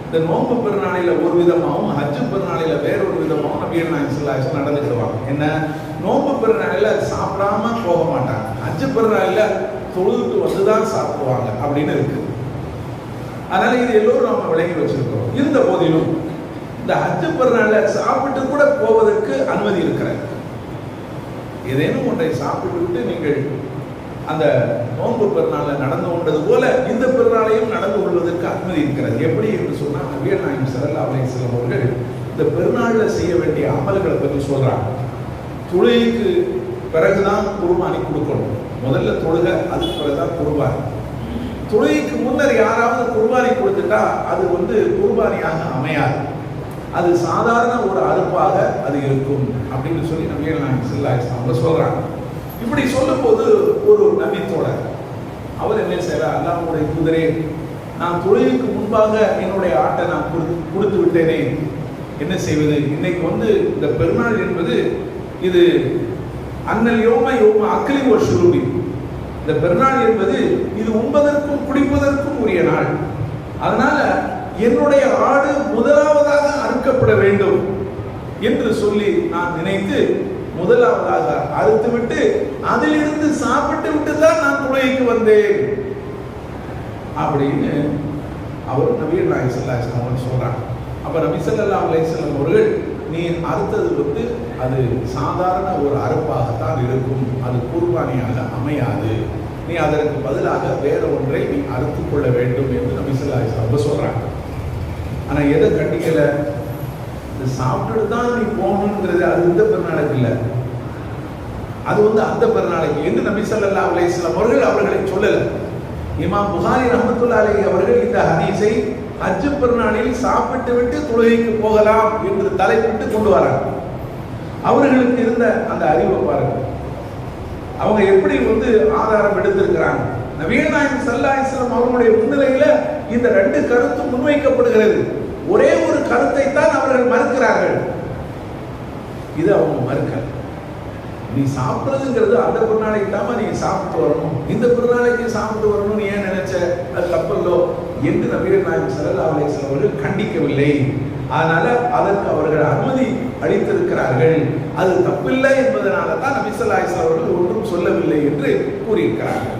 இந்த நோன்பு பெருநாளையில ஒரு விதமாகவும் ஹஜ்ஜு பெருநாளையில வேறொரு விதமாகவும் நபிகள் நாயகம் ஸல்லல்லாஹு அலைஹி வஸல்லம் நடந்துக்கிடுவாங்க. என்ன? நோன்பு பெருநாளையில சாப்பிடாம போக மாட்டாங்க, ஹஜ்ஜு பெருநாளையில தொழுதுட்டு வந்துதான் சாப்பிடுவாங்க அப்படின்னு இருக்கு. அதனால இது எல்லோரும் நம்ம விளங்கி வச்சிருக்கிறோம். இருந்த போதிலும் இந்த ஹஜ்ஜு பெருநாள்ல சாப்பிட்டு கூட போவதற்கு அனுமதி இருக்கிறது. ஏதேனும் ஒன்றை சாப்பிட்டு விட்டு நீங்கள் அந்த நோன்பு பெருநாளை நடந்து கொண்டது போல இந்த பெருநாளையும் நடந்து கொள்வதற்கு அனுமதி இருக்கிறது. எப்படி என்று சொன்னால், நபிகள் நாயகம் ஸல்லல்லாஹு அலைஹி வஸல்லம் அவர்கள் இந்த பெருநாள்ல செய்ய வேண்டிய அமல்களை பற்றி சொல்றாங்க. தொழுகைக்கு பிறகுதான் குர்பானி கொடுக்கணும். முதல்ல தொழுக, அதுக்கு பிறகுதான் குர்பானி. தொழுகைக்கு முன்னர் யாராவது குர்பானி கொடுத்துட்டா அது குர்பானியாக அமையாது. அது சாதாரண ஒரு அறுப்பாக அது இருக்கும் அப்படின்னு சொல்லி நபிகள் நாயகம் ஸல்லல்லாஹு அலைஹி வஸல்லம் சொல்றாங்க. இப்படி சொல்லும் போது ஒரு நபித்தோழர் அவர் என்ன செய்யறார்? அல்லாஹ்வுடைய தூதரே, நான் தொழுகைக்கு முன்பாக என்னுடைய ஆட்டை நான் கொடுத்து விட்டேனே, என்ன செய்வது? இன்னைக்கு இந்த பெருநாள் என்பது இது அன்னல் யோம அக்லி ஒரு ஷுருபி. இந்த பெருநாள் என்பது இது உண்பதற்கும் குடிப்பதற்கும் உரிய நாள். அதனால என்னுடைய ஆடு முதலாவதாக அறுக்கப்பட வேண்டும் என்று சொல்லி நான் நினைத்து முதலாவதாக அறுத்துவிட்டு அதிலிருந்து சாப்பிட்டு விட்டு தான் நான் தொழுகைக்கு வந்தேன் அப்படின்னு அவர் நபிகள் நாயகம் ஸல்லல்லாஹு அலைஹி வஸல்லம் சொல்றாங்க. அப்ப நபி ஸல்லல்லாஹு அலைஹி வஸல்லம் அவர்கள், நீ அறுத்தது அது சாதாரண ஒரு அறுப்பாகத்தான் இருக்கும், அது குர்பானியாக அமையாது, நீ அதற்கு பதிலாக வேற ஒன்றை நீ அறுத்து கொள்ள வேண்டும் என்று நபி ஸல்லல்லாஹு அலைஹி வஸல்லம் சொல்றாங்க. ஆனா எதை கண்டிக்கல? இது சாப்பிட்டுட்டு தான் நீ போகணுங்கிறது அது இந்த பெருநாளைக்கு இல்லை, அது அந்த பெருநாளைக்கு என்று நபி ஸல்லல்லாஹு அலைஹி வஸல்லம் அவர்களை சொல்லல. இமாம் புகாரி ரஹ்மத்துல்லாஹி அலைஹி அவர்கள் இந்த ஹதீஸை ஹஜ்ஜு பெருநாளில் சாப்பிட்டு விட்டு தொழுகைக்கு போகலாம் என்று தலைப்பிட்டு கொண்டு வராங்க. அவர்களுக்கு இருந்த அந்த அறிவை பாருங்க, அவங்க எப்படி ஆதாரம் எடுத்திருக்கிறாங்க. நபிகள் நாயகம் ஸல்லல்லாஹு அலைஹி வஸல்லம் அவர்களுடைய முன்னிலையில இந்த ரெண்டு கருத்தும் முன்வைக்கப்படுகிறது. ஒரே ஒரு கருத்தை தான் அவர்கள் மறுக்கிறார்கள். இது அவங்க மறுக்கல. நீ சாப்பிடுறதுங்கிறது அந்த பெருநாளைக்கு தான் நீ சாப்பிட்டு வரணும், இந்த பெருநாளைக்கு சாப்பிட்டு வரணும்னு ஏன் நினைச்ச? அது தப்பல்லோ என்று நபிகள் நாயகம் ஸல்லல்லாஹு அலைஹி வஸல்லம் அவர்கள் கண்டிக்கவில்லை. அதனால அதற்கு அவர்கள் அனுமதி அளித்திருக்கிறார்கள். அது தப்பில்லை என்பதனால தான் நபி ஸல்லல்லாஹு அலைஹி வஸல்லம் அவர்கள் ஒன்றும் சொல்லவில்லை என்று கூறியிருக்கிறார்கள்.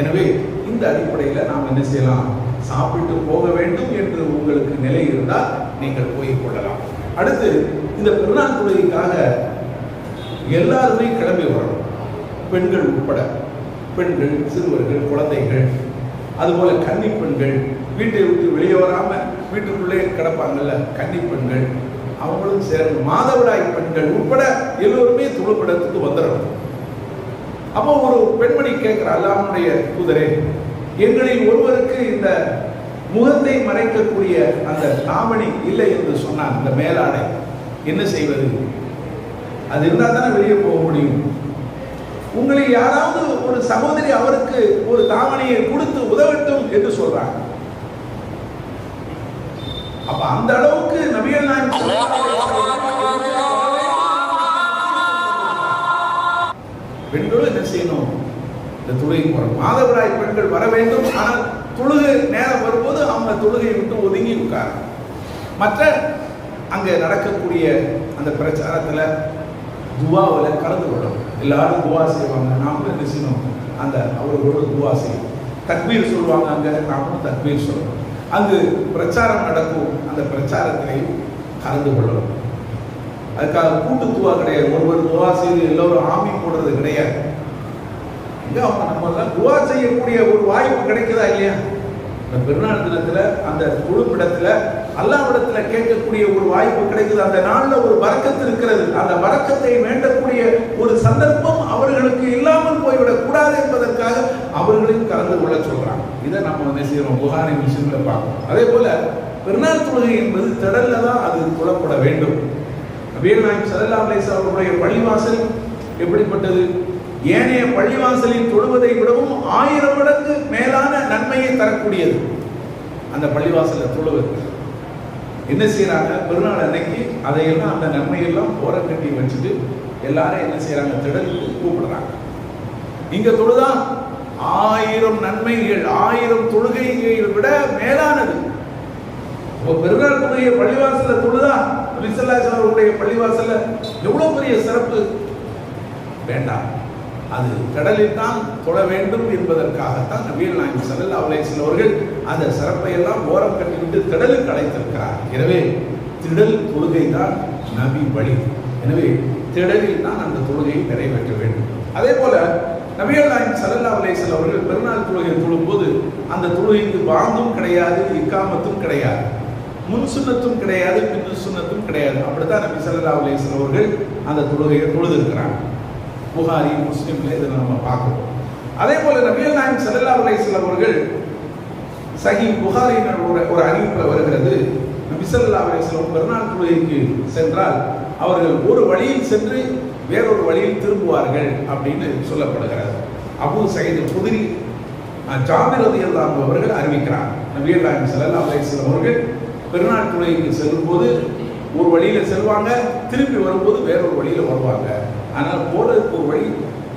எனவே இந்த அடிப்படையில் நாம் என்ன செய்யலாம்? சாப்பிட்டு போக வேண்டும் என்று உங்களுக்கு நிலை இருந்தால் நீங்கள் போய் கொள்ளலாம். அடுத்து, இந்த பெருநாள் தொழுகைக்காக எல்லாருமே கிளம்பி வரணும், பெண்கள் உட்பட. பெண்கள், சிறுவர்கள், குழந்தைகள், அதுபோல கன்னி பெண்கள், வீட்டை விட்டு வெளியே வராம வீட்டுக்குள்ளே கிடப்பாங்கல்ல கன்னி பெண்கள், அவங்களும் சேர்ந்து மாதவிடாய் பெண்கள் உட்பட எல்லோருமே தொழுமிடத்துக்கு வந்துடணும். அப்போ ஒரு பெண்மணி கேட்கிறார், அல்லாஹ்வுடைய தூதரே, எங்களில் ஒருவருக்கு இந்த முகத்தை மறைக்கக்கூடிய அந்த தாமணி இல்லை என்று சொன்னார், இந்த மேலாடை என்ன செய்வது? அது இருந்தால் தானே வெளியே போக முடியும். உங்களில் யாராவது ஒரு சகோதரி அவருக்கு ஒரு தாமணியை கொடுத்து உதவட்டும் என்று சொல்றாங்க. அப்ப அந்த அளவுக்கு நபிகள் நாயகம் பெண்களும் என்ன செய்யணும்? இந்த தொழுகை போறோம். மாதவிடாய் பெண்கள் வர வேண்டும். ஆனால் தொழுகை நேரம் வரும்போது அவங்க தொழுகையை விட்டு ஒதுங்கி உட்கார. மற்ற அங்க நடக்கக்கூடிய அந்த பிரச்சாரத்துல துவாவில் கலந்து கொள்ளணும். எல்லாரும் துவா செய்வாங்க, நாமளும் என்ன செய்யணும்? அந்த அவர்களோட துவா செய்யணும். தக்பீர் சொல்லுவாங்க, அங்க நாமளும் தக்பீர் சொல்லணும். அங்கு பிரச்சாரம் நடக்கும், அந்த பிரச்சாரத்திலையும் கலந்து கொள்ளணும். அதுக்காக கூட்டு துவா கிடையாது. ஒருவர் துவா செய்து எல்லோரும் ஆமி போடுறது கிடையாது. அவங்க நம்ம துவா செய்யக்கூடிய ஒரு வாய்ப்பு கிடைக்குதா இல்லையா? இந்த பெருநாள் தினத்துல அந்த குழுமிடத்துல அல்லாஹ்விடத்துல கேட்கக்கூடிய ஒரு வாய்ப்பு கிடைக்குது. அந்த நாள்ல ஒரு பரக்கத்து இருக்கிறது. அந்த பரக்கத்தை வேண்டக்கூடிய ஒரு சந்தர்ப்பம் அவர்களுக்கு இல்லாமல் போய்விடக் கூடாது என்பதற்காக அவர்களையும் கலந்து கொள்ள சொல்றாங்க. இதை நம்ம என்ன செய்யறோம்? புகாரி முஸ்லிம்ல பார்க்கணும். அதே போல பெருநாள் தொழுகை என்பது திடல்ல தான் அது தொழப்பட வேண்டும். நபிகள் நாயகம் ஸல்லல்லாஹு அலைஹி வஸல்லம் அவருடைய பள்ளிவாசல் எப்படிப்பட்டது? ஏனைய பள்ளிவாசலில் தொழுவதை விடவும் 1000 மடங்கு மேலான நன்மையை தரக்கூடியது. அந்த பள்ளிவாசல தொழுவது என்ன செய்யறாங்க? பெருநாள் அன்னைக்கு அதையெல்லாம் அந்த நன்மையெல்லாம் ஓர கட்டி வச்சுட்டு எல்லாரும் என்ன செய்யறாங்க? திடலுக்கு கூப்பிடுறாங்க. இங்க தொழுதா 1000 நன்மைகள், 1000 தொழுகைகளை விட மேலானது. பெருநாள் தொழுகைய பள்ளிவாசல தொழுதா நபி ஸல்லல்லாஹு அலைஹி வஸல்லம் பள்ளிவாசல்ல எவ்வளவு பெரிய சிறப்பு வேண்டாம். அது கடலில் தான் தொழ வேண்டும் என்பதற்காகத்தான் நபிகள் நாயகம் ஸல்லல்லாஹு அலைஹி வஸல்லம் அவர்கள் அந்த சிறப்பை எல்லாம் ஓரம் கட்டிவிட்டு திடலுக்கு அழைத்திருக்கிறார். எனவே திடல் தொழுகை தான் நபி வழி. எனவே திடலில் தான் அந்த தொழுகையை நிறைவேற்ற வேண்டும். அதே போல நபிகள் நாயகம் ஸல்லல்லாஹு அலைஹி வஸல்லம் அவர்கள் பெருநாள் தொழுகையை தொழும்போது அந்த தொழுகைக்கு பாங்கும் கிடையாது, இக்காமத்தும் கிடையாது, முன் சுன்னத்தும் கிடையாது, பின் சுன்னத்தும் கிடையாது. அப்படித்தான் நபி ஸல்லல்லாஹு அலைஹி வஸல்லம் அவர்கள் அந்த தொழுகையை தொழுதிருக்கிறாங்க. புகாரி முஸ்லிம்ல இதை நம்ம பார்க்கிறோம். அதே போல நபிகள் நாயகம் ஸல்லல்லாஹு அலைஹி வஸல்லம் அவர்கள் சஹீஹ் புகாரியின் ஒரு அறிவிப்பில் வருகிறது, நபி ஸல்லல்லாஹு அலைஹி வஸல்லம் பெருநாள் தொழுகைக்கு சென்றால் அவர்கள் ஒரு வழியில் சென்று வேறொரு வழியில் திரும்புவார்கள் அப்படின்னு சொல்லப்படுகிறது. அபூ சயீத் குத்ரி ஜாபிர் ரலியல்லாஹு அன்ஹு அவர்கள் அறிவிக்கிறார், நபிகள் நாயகம் ஸல்லல்லாஹு அலைஹி வஸல்லம் அவர்கள் பெருநாள் தொழுகைக்கு செல்லும் போது ஒரு வழியில செல்வாங்க, திரும்பி வரும்போது வேறொரு வழியில வருவாங்க. ஆனால் போறதுக்கு ஒரு வழி,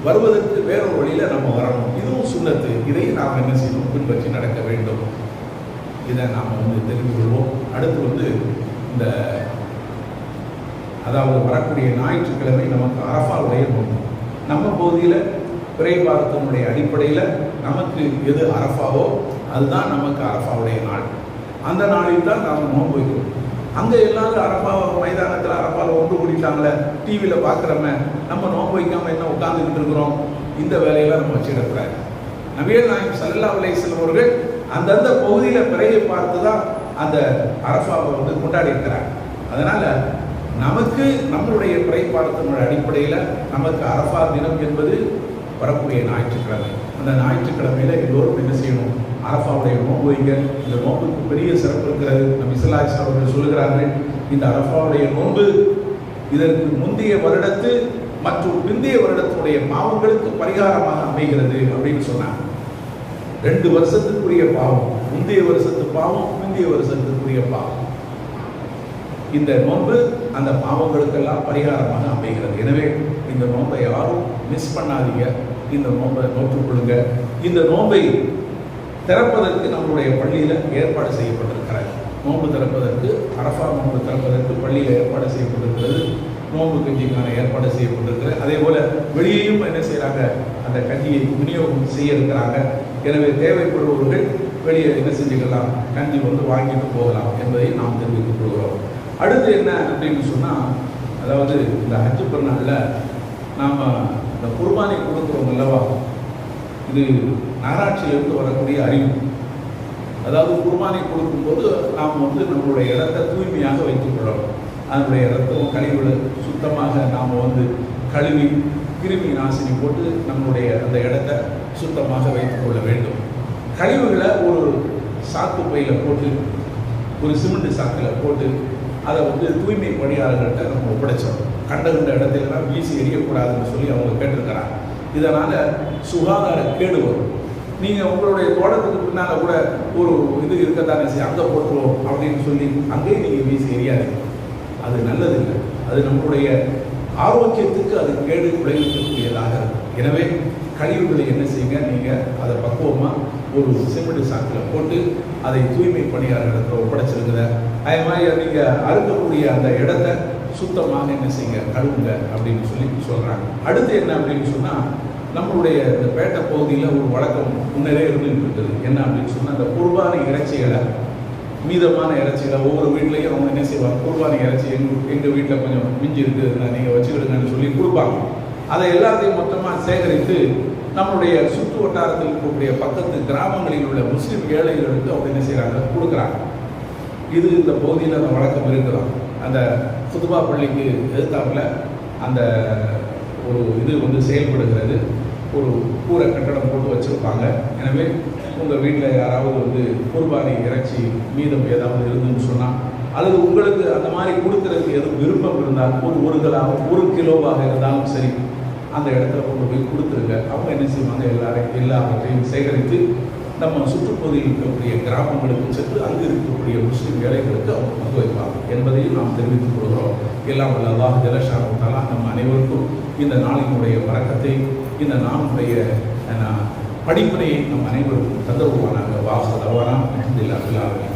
வருவதற்கு வேறொரு வழியில நம்ம வரணும். இதுவும் சுன்னத்து. இதை நாம் என்ன செய்யணும்? பின்பற்றி நடக்க வேண்டும். இதை நாம் தெரிந்து கொள்வோம். அடுத்து இந்த அதாவது வரக்கூடிய ஞாயிற்றுக்கிழமை நமக்கு அரஃபாவுடைய நோன்பு. நம்ம பகுதியில் பிறைபாதத்தினுடைய அடிப்படையில் நமக்கு எது அரஃபாவோ அதுதான் நமக்கு அரஃபாவுடைய நாள். அந்த நாளில் தான் நாம் நோன்பு வைக்கிறோம். அங்கே எல்லாரும் அரஃபா மைதானத்தில் அரஃபாவில் ஒன்று கூட்டிட்டாங்களே, டிவியில் பார்க்குறோமே, நம்ம நோன்பு வைக்காமல் என்ன உட்காந்துக்கிட்டு இருக்கிறோம்? இந்த வேலையெல்லாம் நம்ம வச்சிடக்கூடாது. நபிகள் நாயகம் ஸல்லல்லாஹு அலைஹி வஸல்லம் அவர்கள் அந்தந்த பகுதியில் பிறையை பார்த்து தான் அந்த அரஃபாவை கொண்டாடி இருக்கிறாங்க. அதனால நமக்கு நம்மளுடைய பிறை பார்த்தனுடைய அடிப்படையில் நமக்கு அரஃபா தினம் என்பது வரக்கூடிய ஞாயிற்றுக்கிழமை. அந்த ஞாயிற்றுக்கிழமையில எல்லோரும் என்ன செய்யணும்? அரஃபாவுடைய நோன்பு வைங்க. இந்த நோன்புக்கு பெரிய சிறப்பு இருக்கிறது. நபி ஸல்லல்லாஹு அலைஹி வஸல்லம் அவர்கள் சொல்லுகிறார்கள், இந்த அரஃபாவுடைய நோன்பு இதற்கு முந்தைய வருடத்து மற்றும் பிந்தைய வருடத்தினுடைய பாவங்களுக்கு பரிகாரமாக அமைகிறது அப்படின்னு சொன்னாங்க. 2 வருஷத்துக்குரிய பாவம், முந்தைய வருஷத்து பாவம், பிந்தைய வருஷத்துக்குரிய பாவம். இந்த நோன்பு அந்த பாவங்களுக்கெல்லாம் பரிகாரமாக அமைகிறது. எனவே இந்த நோன்பை யாரும் மிஸ் பண்ணாதீங்க. இந்த நோன்பை நோற்றுக்கொள்ளுங்க. இந்த நோன்பை திறப்பதற்கு நம்மளுடைய பள்ளியில் ஏற்பாடு செய்யப்பட்டிருக்கிறது. நோன்பு திறப்பதற்கு, அரஃபா நோன்பு திறப்பதற்கு பள்ளியில் ஏற்பாடு செய்யப்பட்டிருக்கிறது. நோன்பு கஞ்சிக்கான ஏற்பாடு செய்யப்பட்டிருக்கிறது. அதே போல வெளியேயும் என்ன செய்கிறாங்க? அந்த கஞ்சியை விநியோகம் செய்ய இருக்கிறாங்க. எனவே தேவைப்படுபவர்கள் வெளியே என்ன செஞ்சுக்கலாம்? கஞ்சி வாங்கிட்டு போகலாம் என்பதை நாம் தெரிவித்துக் கொள்கிறோம். அடுத்து என்ன அப்படின்னு சொன்னால், அதாவது இந்த ஹஜ் பெருநாளில் நாம் இந்த குர்பானை கொடுக்குறோம் அல்லவா, இது நகராட்சியிலிருந்து வரக்கூடிய அறிவு. அதாவது குர்பானை கொடுக்கும்போது நாம் நம்மளுடைய இடத்தை தூய்மையாக வைத்துக் கொள்ளணும். அதனுடைய ரத்தம் கழிவுகளை சுத்தமாக நாம் கழுவி கிருமி நாசினி போட்டு நம்மளுடைய அந்த இடத்த சுத்தமாக வைத்துக் கொள்ள வேண்டும். கழிவுகளை ஒரு சாக்கு பையில் போட்டு, ஒரு சிமெண்ட் சாக்கில் போட்டு அதை தூய்மை பணியாளர்கள்ட்ட நம்ம ஒப்படைச்சோம். கண்ட இடத்துலலாம் வீசி எரியக்கூடாதுன்னு சொல்லி அவங்க கேட்டிருக்கிறாங்க. இதனால் சுகாதார கேடு வரும். நீங்கள் உங்களுடைய தோட்டத்துக்கு பின்னால் கூட ஒரு இது இருக்கத்தானே செய்ய, அங்கே போட்டுருவோம் அப்படின்னு சொல்லி அங்கேயும் நீங்கள் வீசி எரியாதீங்க. அது நல்லதில்லை. அது நம்மளுடைய ஆரோக்கியத்துக்கு அது கேடு விளைவிக்கக்கூடியதாக இருக்கும். எனவே கழிவுகளை என்ன செய்யுங்க, நீங்கள் அதை பக்குவமாக ஒரு சிமெண்ட் சாக்கில் போட்டு அதை தூய்மை பணியாளர்களுக்கு ஒப்படைச்சிருக்குத. அதே மாதிரி நீங்கள் அறுக்கக்கூடிய அந்த இடத்த சுத்தமாக என்ன செய்யுங்க, கழுவுங்க அப்படின்னு சொல்லி சொல்கிறாங்க. அடுத்து என்ன அப்படின்னு சொன்னால், நம்மளுடைய இந்த பேட்டை பகுதியில் ஒரு வழக்கம் முன்னரே இருந்துகிட்டு இருக்குது. என்ன அப்படின்னு சொன்னால், அந்த குர்பானி இறைச்சிகளை, மீதமான இறைச்சிகளை ஒவ்வொரு வீட்லேயும் அவங்க என்ன செய்வாங்க, குர்பானி இறைச்சி எங்கள் வீட்டில் கொஞ்சம் மிஞ்சி இருக்குது, நீங்கள் வச்சுக்கிடுங்கன்னு சொல்லி கொடுப்பாங்க. அதை எல்லாத்தையும் மொத்தமாக சேகரித்து நம்மளுடைய சுற்று வட்டாரத்தில் இருக்கக்கூடிய பக்கத்து கிராமங்களில் உள்ள முஸ்லீம் ஏழைகளுக்கு அவங்க என்ன செய்கிறாங்க, கொடுக்குறாங்க. இது இந்த பகுதியில் அந்த வழக்கம் இருக்கலாம். அந்த குதுபா பள்ளிக்கு எதிர்த்தாப்புல அந்த ஒரு இது செயல்படுகிறது. ஒரு கூரை கட்டடம் போட்டு வச்சுருப்பாங்க. எனவே உங்கள் வீட்டில் யாராவது குர்பானி இறைச்சி மீதம் ஏதாவது இருந்துன்னு சொன்னால், அல்லது உங்களுக்கு அந்த மாதிரி கொடுக்கறதுக்கு எதுவும் விருப்பம் இருந்தால் ஒரு கிலோவாக இருந்தாலும் சரி, அந்த இடத்துல கொண்டு போய் கொடுத்துருங்க. அவங்க என்ன செய்வாங்க, எல்லாவற்றையும் சேகரித்து நம்ம சுற்றுப்பகுதியில் இருக்கக்கூடிய கிராமங்களுக்கு சென்று அங்கு இருக்கக்கூடிய முஸ்லீம் ஏழைகளுக்கு அவங்க பங்கு வைப்பாங்க என்பதையும் நாம் தெரிவித்துக் கொள்கிறோம். எல்லாம் வல்ல அல்லாஹ் ஜல்ல ஷானஹு தஆலா நம் அனைவருக்கும் இந்த நாளினுடைய வழக்கத்தை, இந்த நாளுடைய படிப்பினையை நம் அனைவருக்கும் தந்தருவானாக. வாஹ் தவானா அல்ஹம்துலில்லாஹி ரப்பில் ஆலமீன்.